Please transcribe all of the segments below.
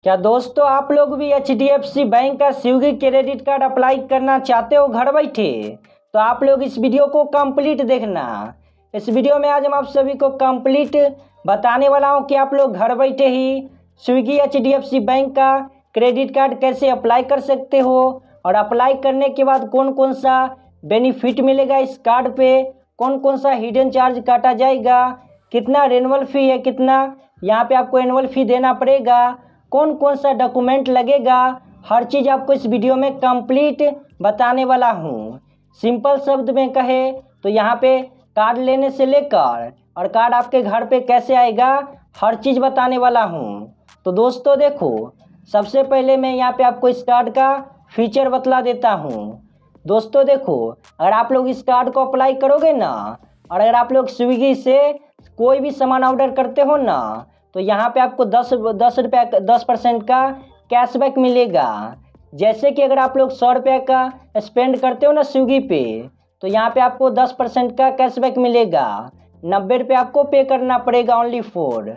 क्या दोस्तों आप लोग भी HDFC बैंक का स्विगी क्रेडिट कार्ड अप्लाई करना चाहते हो घर बैठे? तो आप लोग इस वीडियो को कंप्लीट देखना। इस वीडियो में आज हम आप सभी को कंप्लीट बताने वाला हूं कि आप लोग घर बैठे ही स्विगी HDFC बैंक का क्रेडिट कार्ड कैसे अप्लाई कर सकते हो और अप्लाई करने के बाद कौन कौन सा बेनिफिट मिलेगा इस कार्ड पे, कौन कौन सा हिडन चार्ज काटा जाएगा, कितना रेनुअल फ़ी है, कितना यहाँ पे आपको एनुअल फ़ी देना पड़ेगा, कौन कौन सा डॉक्यूमेंट लगेगा, हर चीज़ आपको इस वीडियो में कंप्लीट बताने वाला हूँ। सिंपल शब्द में कहे तो यहाँ पे कार्ड लेने से लेकर और कार्ड आपके घर पे कैसे आएगा हर चीज़ बताने वाला हूँ। तो दोस्तों देखो, सबसे पहले मैं यहाँ पे आपको इस कार्ड का फीचर बतला देता हूँ। दोस्तों देखो, अगर आप लोग इस कार्ड को अप्लाई करोगे ना और अगर आप लोग स्विगी से कोई भी सामान ऑर्डर करते हो ना तो यहाँ पे आपको 10% का कैशबैक मिलेगा। जैसे कि अगर आप लोग 100 रुपये का स्पेंड करते हो ना स्विगी पे तो यहाँ पे आपको 10% का कैशबैक मिलेगा। 90 रुपये आपको पे करना पड़ेगा ओनली फॉर।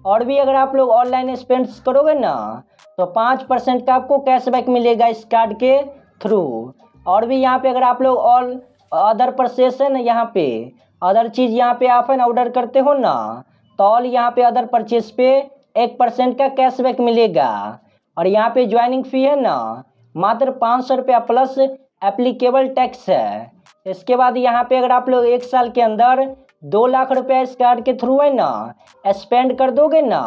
और भी अगर आप लोग ऑनलाइन स्पेंड करोगे ना तो 5% का आपको कैशबैक मिलेगा इस कार्ड के थ्रू। और भी यहाँ पे अगर आप लोग ऑल अदर परचेस है ना, यहाँ पे अदर चीज़ यहाँ पे आप है ना ऑर्डर करते हो ना तो ऑल यहाँ पे अदर परचेस पे 1% का कैशबैक मिलेगा। और यहाँ पे ज्वाइनिंग फ़ी है ना मात्र 500 रुपया प्लस एप्लीकेबल टैक्स है। इसके बाद यहाँ पे अगर आप लोग 1 साल के अंदर 2 लाख रुपया इस कार्ड के थ्रू है ना स्पेंड कर दोगे ना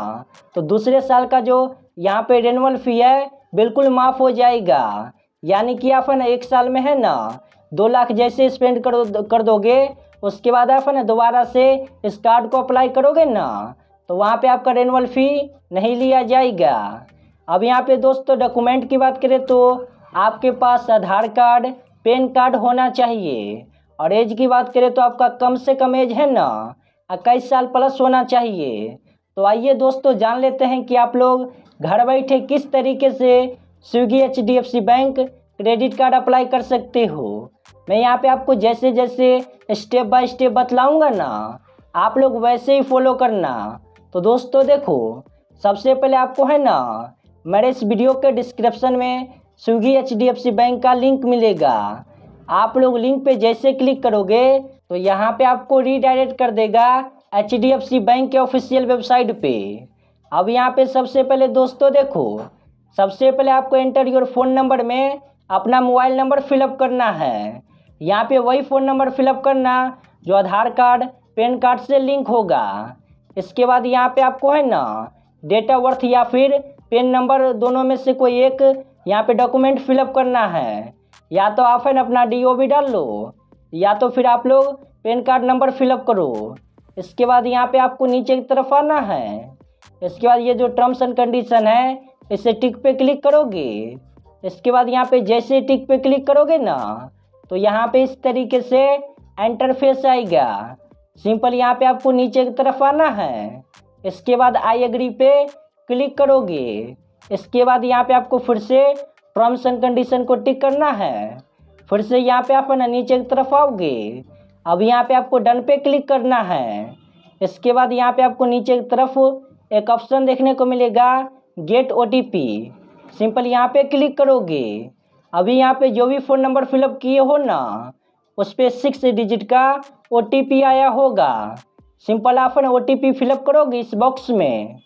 तो दूसरे साल का जो यहाँ पे रेनुअल फ़ी है बिल्कुल माफ़ हो जाएगा। यानी कि आप है ना 1 साल में है ना 2 लाख जैसे स्पेंड कर दोगे उसके बाद आप है ना दोबारा से इस कार्ड को अप्लाई करोगे ना तो वहाँ पे आपका रेनुअल फ़ी नहीं लिया जाएगा। अब यहाँ पे दोस्तों डॉक्यूमेंट की बात करें तो आपके पास आधार कार्ड, पैन कार्ड होना चाहिए। और एज की बात करें तो आपका कम से कम एज है ना 21 साल प्लस होना चाहिए। तो आइए दोस्तों जान लेते हैं कि आप लोग घर बैठे किस तरीके से Swiggy HDFC bank credit card apply कर सकते हो। मैं यहाँ पे आपको जैसे जैसे स्टेप बाय स्टेप बतलाऊंगा ना आप लोग वैसे ही फॉलो करना। तो दोस्तों देखो, सबसे पहले आपको है ना मेरे इस वीडियो के डिस्क्रिप्शन में स्विगी HDFC बैंक का लिंक मिलेगा। आप लोग लिंक पे जैसे क्लिक करोगे तो यहाँ पे आपको रीडायरेक्ट कर देगा HDFC बैंक के ऑफिशियल वेबसाइट पे। अब यहाँ पे सबसे पहले दोस्तों देखो, सबसे पहले आपको एंटर योर फ़ोन नंबर में अपना मोबाइल नंबर फिलअप करना है। यहाँ पे वही फ़ोन नंबर फिलअप करना जो आधार कार्ड, पैन कार्ड से लिंक होगा। इसके बाद यहाँ पे आपको है ना डेट ऑफ बर्थ या फिर पैन नंबर दोनों में से कोई एक यहाँ पे डॉक्यूमेंट फिलअप करना है। या तो आप है ना अपना DOB डाल लो या तो फिर आप लोग पैन कार्ड नंबर फिलअप करो। इसके बाद यहाँ पे आपको नीचे की तरफ आना है। इसके बाद ये जो टर्म्स एंड कंडीशन है इसे टिक पे क्लिक करोगे। इसके बाद यहाँ पे जैसे टिक पे क्लिक करोगे ना तो यहाँ पे इस तरीके से इंटरफेस आएगा। सिंपल यहाँ पे आपको नीचे की तरफ आना है। इसके बाद आई एग्री पे क्लिक करोगे। इसके बाद यहाँ पे आपको फिर से टर्म्स एंड कंडीशन को टिक करना है। फिर से यहाँ पे आप ना नीचे की तरफ आओगे। अब यहाँ पे आपको डन पे क्लिक करना है। इसके बाद यहाँ पे आपको नीचे की तरफ एक ऑप्शन देखने को मिलेगा गेट OTP। सिंपल यहाँ पे क्लिक करोगे। अभी यहाँ पे जो भी फ़ोन नंबर फिलअप किए हो ना उस पर 6 डिजिट का OTP आया होगा। सिंपल आप ना OTP फिलअप करोगे इस बॉक्स में।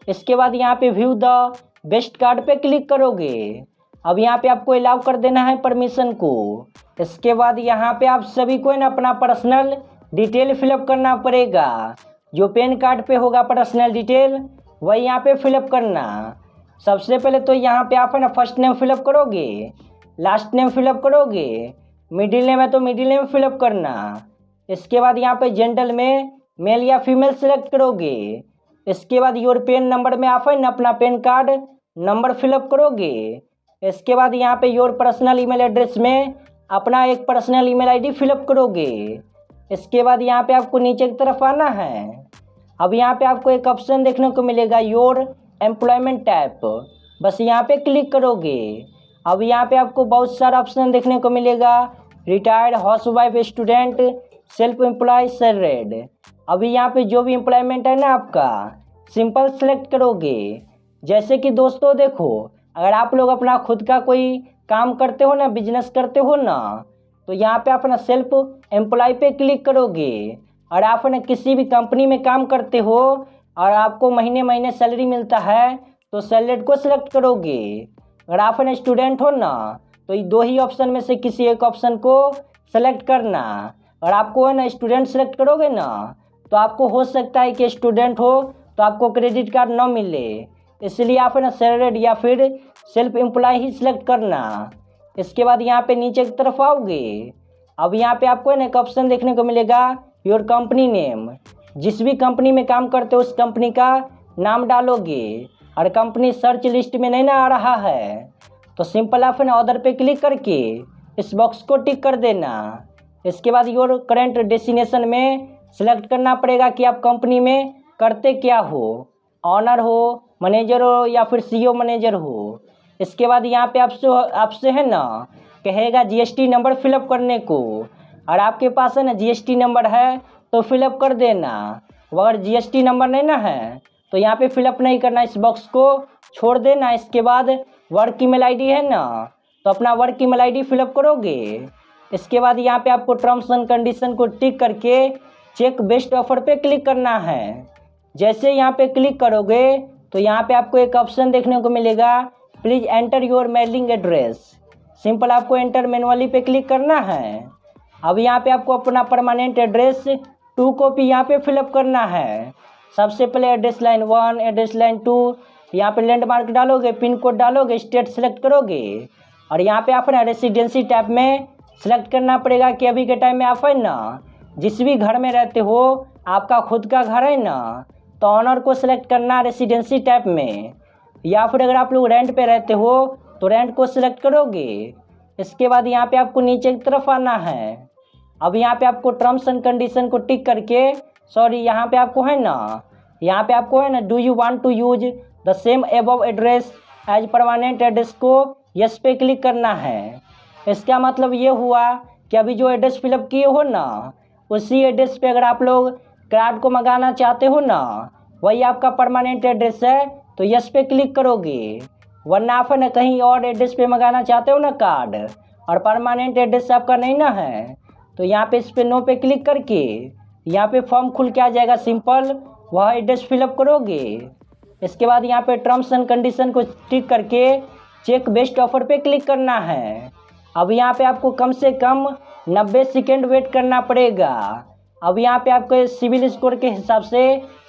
इसके बाद यहाँ पे व्यू द बेस्ट कार्ड पे क्लिक करोगे। अब यहाँ पे आपको अलाउ कर देना है परमिशन को। इसके बाद यहाँ पे आप सभी को ना अपना पर्सनल डिटेल फिलअप करना पड़ेगा। जो पैन कार्ड पे होगा पर्सनल डिटेल वही यहाँ पे फिलअप करना। सबसे पहले तो यहाँ पे आप है ना फर्स्ट नेम फिलअप करोगे, लास्ट नेम फिलअप करोगे, मिडिल नेम है तो मिडिल नेम फिलअप करना। इसके बाद यहाँ पे जेंडर में मेल या फीमेल सेलेक्ट करोगे। इसके बाद योर पैन नंबर में आप है ना अपना पैन कार्ड नंबर फिलअप करोगे। इसके बाद यहाँ पे योर पर्सनल ईमेल एड्रेस में अपना एक पर्सनल ईमेल ID फिलअप करोगे। इसके बाद यहाँ पे आपको नीचे की तरफ आना है। अब यहाँ पे आपको एक ऑप्शन देखने को मिलेगा योर एम्प्लॉयमेंट टाइप, बस यहाँ पे क्लिक करोगे। अब यहाँ पे आपको बहुत सारा ऑप्शन देखने को मिलेगा retired, housewife, student, self employed, salaried. अभी यहाँ पे जो भी एम्प्लॉयमेंट है ना आपका सिंपल सेलेक्ट करोगे। जैसे कि दोस्तों देखो, अगर आप लोग अपना खुद का कोई काम करते हो ना, बिजनेस करते हो ना, तो यहाँ पे अपना सेल्फ एम्प्लॉय पे क्लिक करोगे। और आप ना किसी भी कंपनी में काम करते हो और आपको महीने महीने सैलरी मिलता है, तो सैलरी को सिलेक्ट करोगे। अगर आप ना स्टूडेंट हो ना, तो ये दो ही ऑप्शन में से किसी एक ऑप्शन को सेलेक्ट करना। और आपको है ना स्टूडेंट सेलेक्ट करोगे ना, तो आपको हो सकता है कि स्टूडेंट हो तो आपको क्रेडिट कार्ड ना मिले, इसलिए आप है ना सैलरीड या फिर सेल्फ एम्प्लॉय ही सिलेक्ट करना। इसके बाद यहाँ पे नीचे की तरफ आओगे। अब यहाँ पे आपको है ना एक ऑप्शन देखने को मिलेगा, योर कंपनी नेम। जिस भी कंपनी में काम करते हो उस कंपनी का नाम डालोगे। और कंपनी सर्च लिस्ट में नहीं ना आ रहा है, तो सिंपल आप है ना अदर पे क्लिक करके इस बॉक्स को टिक कर देना। इसके बाद योर करंट डेस्टिनेशन में सिलेक्ट करना पड़ेगा कि आप कंपनी में करते क्या हो, ऑनर हो, मैनेजर हो या फिर सीईओ मैनेजर हो। इसके बाद यहाँ पे आपसे है ना कहेगा जीएसटी नंबर फिलअप करने को। और आपके पास है ना जीएसटी नंबर है तो फिलअप कर देना। अगर जीएसटी नंबर नहीं ना है तो यहाँ पे फिलअप नहीं करना, इस बॉक्स को छोड़ देना। इसके बाद वर्क ईमेल आईडी है ना, तो अपना वर्क ईमेल आईडी फिलअप करोगे। इसके बाद यहाँ पे आपको टर्म्स एंड कंडीशन को टिक करके चेक बेस्ट ऑफर पे क्लिक करना है। जैसे यहाँ पे क्लिक करोगे तो यहाँ पे आपको एक ऑप्शन देखने को मिलेगा, please enter your mailing address. Simple आपको एंटर मैनुअली पे क्लिक करना है। अब यहाँ पे आपको अपना परमानेंट एड्रेस 2 कॉपी यहाँ पे फिलअप करना है। सबसे पहले एड्रेस लाइन 1, एड्रेस लाइन 2, यहाँ पे लैंडमार्क डालोगे, पिन कोड डालोगे, स्टेट सेलेक्ट करोगे। और यहाँ पे आप ना रेसिडेंसी टैब में सेलेक्ट करना पड़ेगा कि अभी के टाइम में आप है ना जिस भी घर में रहते हो, आपका खुद का घर है ना, तो ऑनर को सिलेक्ट करना रेसिडेंसी टैब में। या फिर अगर आप लोग रेंट पे रहते हो तो रेंट को सिलेक्ट करोगे। इसके बाद यहाँ पे आपको नीचे की तरफ आना है। अब यहाँ पे आपको टर्म्स एंड कंडीशन को टिक करके, यहाँ पे आपको है ना do you want to use the same above address as permanent address को यस पे क्लिक करना है। इसका मतलब ये हुआ कि अभी जो एड्रेस फिलअप किए हो ना, उसी एड्रेस पे अगर आप लोग कार्ड को मंगाना चाहते हो ना, वही आपका परमानेंट एड्रेस है, तो यस पे क्लिक करोगे। वरना आप है ना कहीं और एड्रेस पे मंगाना चाहते हो ना कार्ड, और परमानेंट एड्रेस आपका नहीं ना है, तो यहाँ पे इस पे नो पे क्लिक करके यहाँ पे फॉर्म खुल के आ जाएगा, सिंपल वह एड्रेस फिलअप करोगे। इसके बाद यहाँ पे टर्म्स एंड कंडीशन को टिक करके चेक बेस्ट ऑफर पे क्लिक करना है। अब यहाँ पे आपको कम से कम 90 सेकेंड वेट करना पड़ेगा। अब यहाँ पे आपके सिविल स्कोर के हिसाब से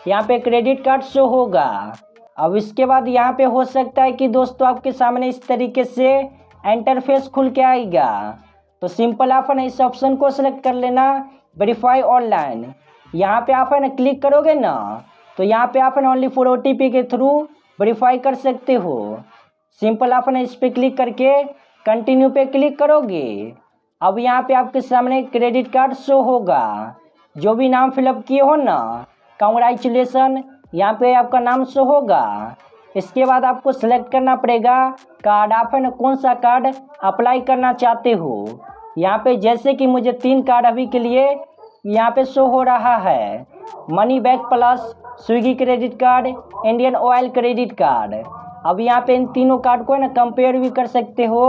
यहाँ पे क्रेडिट कार्ड शो होगा। अब इसके बाद यहाँ पे हो सकता है कि दोस्तों आपके सामने इस तरीके से इंटरफेस खुल के आएगा। तो सिंपल आप है ना इस ऑप्शन को सिलेक्ट कर लेना, वेरीफाई ऑनलाइन। यहाँ पे आप है ना क्लिक करोगे ना, तो यहाँ पे आप है ना ओनली फॉर OTP के थ्रू वेरीफाई कर सकते हो। सिंपल आप है ना इस पर क्लिक करके कंटिन्यू पे क्लिक करोगे। अब यहाँ पे आपके सामने क्रेडिट कार्ड शो होगा। जो भी नाम फिलअप किए हो ना, कांग्रेचुलेसन, यहाँ पे आपका नाम शो होगा। इसके बाद आपको सेलेक्ट करना पड़ेगा कार्ड, आप है ना कौन सा कार्ड अप्लाई करना चाहते हो। यहाँ पे जैसे कि मुझे 3 कार्ड अभी के लिए यहाँ पे शो हो रहा है, money back plus, Swiggy credit card, Indian oil credit card. अब यहाँ पे इन तीनों कार्ड को है ना कंपेयर भी कर सकते हो,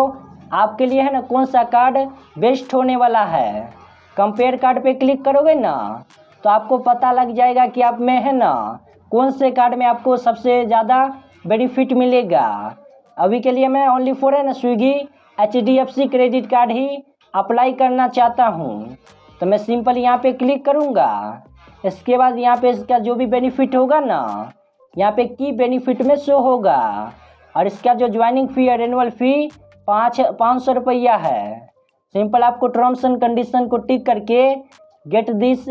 आपके लिए है ना कौन सा कार्ड बेस्ट होने वाला है। कंपेयर कार्ड पे क्लिक करोगे ना, तो आपको पता लग जाएगा कि आप में है ना कौन से कार्ड में आपको सबसे ज़्यादा बेनिफिट मिलेगा। अभी के लिए मैं ओनली फॉर है ना स्विगी HDFC क्रेडिट कार्ड ही अप्लाई करना चाहता हूँ, तो मैं सिंपल यहाँ पे क्लिक करूँगा। इसके बाद यहाँ पे इसका जो भी बेनिफिट होगा ना, यहाँ पे की बेनिफिट में शो होगा। और इसका जो ज्वाइनिंग फ़ी है, रेनुअल फ़ी 500 रुपया है। सिंपल आपको टर्म्स एंड कंडीशन को टिक करके गेट दिस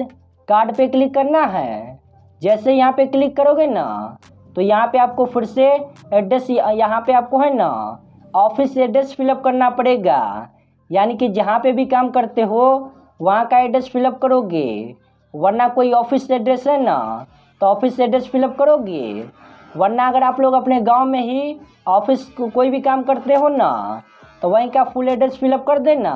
कार्ड पे क्लिक करना है। जैसे यहाँ पे क्लिक करोगे ना, तो यहाँ पे आपको फिर से एड्रेस, यहाँ पे आपको है ना ऑफिस एड्रेस फिलअप करना पड़ेगा। यानी कि जहाँ पे भी काम करते हो वहाँ का एड्रेस फिलअप करोगे। वरना कोई ऑफिस एड्रेस है ना, तो ऑफिस एड्रेस फिलअप करोगे। वरना अगर आप लोग अपने गांव में ही ऑफिस कोई भी काम करते हो ना, तो वहीं का फुल एड्रेस फिलअप कर देना।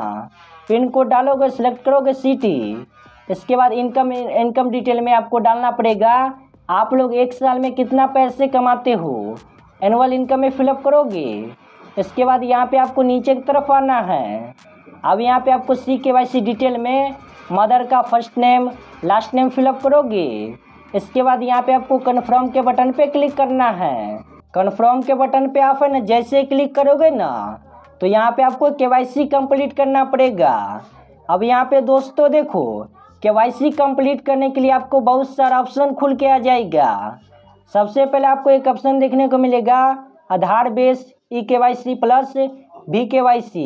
पिन कोड डालोगे, सिलेक्ट करोगे सिटी। इसके बाद इनकम डिटेल में आपको डालना पड़ेगा आप लोग एक साल में कितना पैसे कमाते हो। एनुअल इनकम में फिलअप करोगे। इसके बाद यहाँ पे आपको नीचे की तरफ आना है। अब यहाँ पे आपको CKYC डिटेल में मदर का first name last name fill up करोगे। इसके बाद यहाँ पे आपको कन्फर्म के बटन पे क्लिक करना है। कन्फर्म के बटन पे आप है ना जैसे क्लिक करोगे ना तो यहाँ पे आपको KYC कंप्लीट करना पड़ेगा। अब यहाँ पे दोस्तों देखो KYC कंप्लीट करने के लिए आपको बहुत सारा ऑप्शन खुल के आ जाएगा। सबसे पहले आपको एक ऑप्शन देखने को मिलेगा आधार बेस eKYC प्लस VKYC,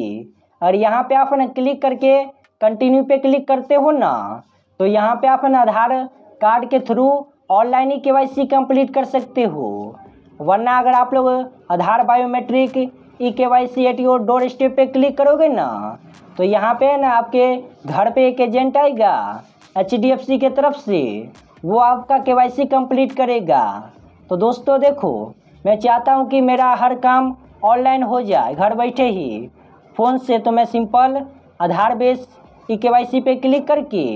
और यहाँ पे आप है ना क्लिक करके कंटिन्यू पे क्लिक करते हो ना तो यहाँ पे आप है ना आधार कार्ड के थ्रू ऑनलाइन ही KYC कंप्लीट कर सकते हो। वरना अगर आप लोग Aadhaar biometric eKYC at your door step पे क्लिक करोगे ना तो यहाँ पे ना आपके घर पे एक एजेंट आएगा HDFC के तरफ से, वो आपका KYC कंप्लीट करेगा। तो दोस्तों देखो मैं चाहता हूँ कि मेरा हर काम ऑनलाइन हो जाए घर बैठे ही फ़ोन से, तो मैं सिंपल आधार बेस eKYC पे क्लिक करके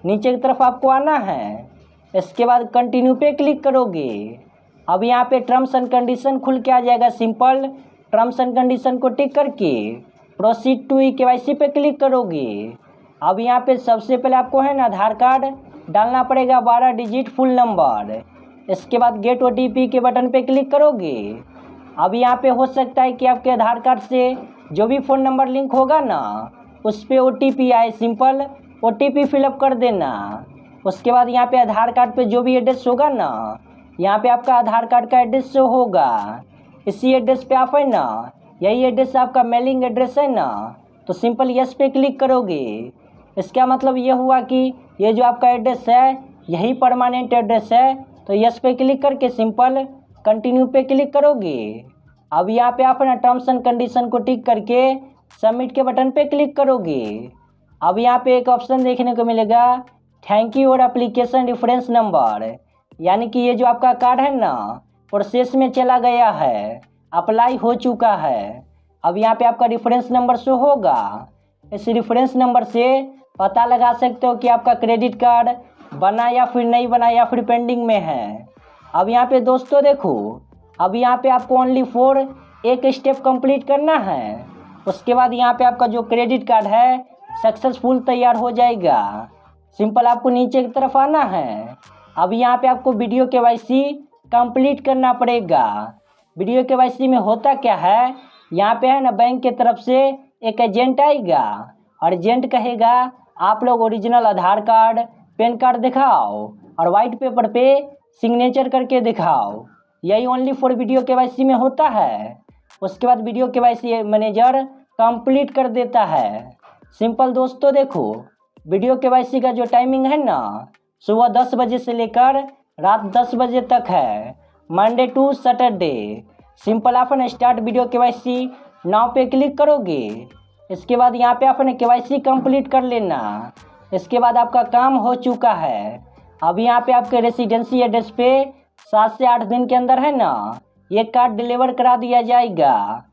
नीचे की तरफ आपको आना है। इसके बाद कंटिन्यू पे क्लिक करोगे। अब यहाँ पे टर्म्स एंड कंडीशन खुल के आ जाएगा। सिंपल टर्म्स एंड कंडीशन को टिक करके प्रोसीड टू eKYC पे क्लिक करोगे। अब यहाँ पे सबसे पहले आपको है ना आधार कार्ड डालना पड़ेगा 12 डिजिट फुल नंबर। इसके बाद गेट OTP के बटन पे क्लिक करोगे। अब यहाँ पे हो सकता है कि आपके आधार कार्ड से जो भी फ़ोन नंबर लिंक होगा ना उस पर OTP आए, सिंपल OTP फिलअप कर देना। उसके बाद यहाँ पे आधार कार्ड पे जो भी एड्रेस होगा ना यहाँ पे आपका आधार कार्ड का एड्रेस जो होगा इसी एड्रेस पे आप है ना यही एड्रेस आपका मेलिंग एड्रेस है ना तो सिंपल यस पे क्लिक करोगे। इसका मतलब ये हुआ कि ये जो आपका एड्रेस है यही परमानेंट एड्रेस है, तो यस पे क्लिक करके सिंपल कंटिन्यू पे क्लिक करोगे। अब यहाँ पे आप ना टर्म्स एंड कंडीशन को टिक करके सबमिट के बटन पे क्लिक करोगे। अब यहाँ पे एक ऑप्शन देखने को मिलेगा थैंक यू और एप्लीकेशन रेफरेंस नंबर, यानी कि ये जो आपका कार्ड है ना प्रोसेस में चला गया है, अप्लाई हो चुका है। अब यहाँ पे आपका रेफरेंस नंबर शो होगा। इस रेफरेंस नंबर से पता लगा सकते हो कि आपका क्रेडिट कार्ड बना या फिर नहीं बना या फिर पेंडिंग में है। अब यहाँ पे दोस्तों देखो अब यहाँ पे आपको ओनली फॉर एक स्टेप कंप्लीट करना है। उसके बाद यहाँ पे आपका जो क्रेडिट कार्ड है सक्सेसफुल तैयार हो जाएगा। सिंपल आपको नीचे की तरफ आना है। अब यहाँ पे आपको वीडियो KYC कंप्लीट करना पड़ेगा। वीडियो KYC में होता क्या है, यहाँ पे है ना बैंक के तरफ से एक एजेंट आएगा और एजेंट कहेगा आप लोग ओरिजिनल आधार कार्ड पैन कार्ड दिखाओ और वाइट पेपर पे सिग्नेचर करके दिखाओ। यही ओनली फॉर वीडियो KYC में होता है। उसके बाद वीडियो KYC मैनेजर कंप्लीट कर देता है। सिंपल दोस्तों देखो वीडियो KYC का जो टाइमिंग है ना सुबह 10 बजे से लेकर रात 10 बजे तक है, मंडे टू सैटरडे। सिंपल आप ना स्टार्ट वीडियो KYC नाउ पे क्लिक करोगे। इसके बाद यहाँ पे आप ना KYC कंप्लीट कर लेना। इसके बाद आपका काम हो चुका है। अब यहाँ पे आपके रेसिडेंसी एड्रेस पे 7 से 8 दिन के अंदर है ना ये कार्ड डिलीवर करा दिया जाएगा।